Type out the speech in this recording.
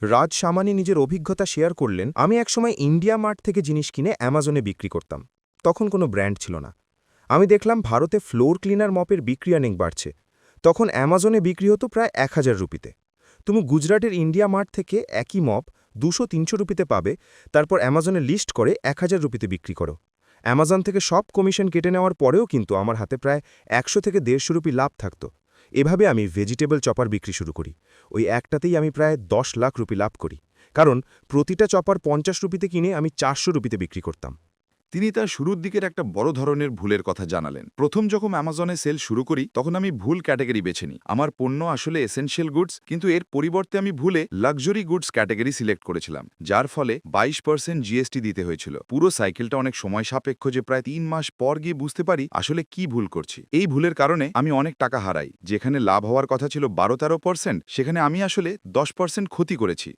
রাজ সামানি নিজের অভিজ্ঞতা শেয়ার করলেন, আমি একসময় ইন্ডিয়া মার্ট থেকে জিনিস কিনে অ্যামাজনে বিক্রি করতাম। তখন কোনো ব্র্যান্ড ছিল না। আমি দেখলাম ভারতে ফ্লোর ক্লিনার মপের বিক্রি অনেক বাড়ছে। তখন অ্যামাজনে বিক্রি হতো প্রায় ১,০০০ রুপিতে। তুমি গুজরাটের ইন্ডিয়া মার্ট থেকে একই মপ ২০০-৩০০ রুপিতে পাবে, তারপর অ্যামাজনে লিস্ট করে ১,০০০ রুপিতে বিক্রি করো। অ্যামাজন থেকে সব কমিশন কেটে নেওয়ার পরেও কিন্তু আমার হাতে প্রায় ১০০ থেকে ১৫০ রুপি লাভ থাকত। এভাবে আমি ভেজিটেবল চপার বিক্রি শুরু করি। ওই একটাতেই আমি প্রায় ১০ লাখ রুপি লাভ করি, কারণ প্রতিটা চপার ৫০ রুপিতে কিনে আমি ৪০০ রুপিতে বিক্রি করতাম। তিনি তার শুরুর দিকের একটা বড় ধরনের ভুলের কথা জানালেন। প্রথম যখন অ্যামাজনে সেল শুরু করি তখন আমি ভুল ক্যাটাগরি বেছে নিই। আমার পণ্য আসলে এসেনশিয়াল গুডস, কিন্তু এর পরিবর্তে আমি ভুলে লাক্সারি গুডস ক্যাটাগরি সিলেক্ট করেছিলাম, যার ফলে ২২% জিএসটি দিতে হয়েছিল। পুরো সাইকেলটা অনেক সময় সাপেক্ষ যে প্রায় ৩ মাস পর গিয়ে বুঝতে পারি আসলে কি ভুল করছি। এই ভুলের কারণে আমি অনেক টাকা হারাই। যেখানে লাভ হওয়ার কথা ছিল ১২-১৩%, সেখানে আমি আসলে ১০% ক্ষতি করেছি।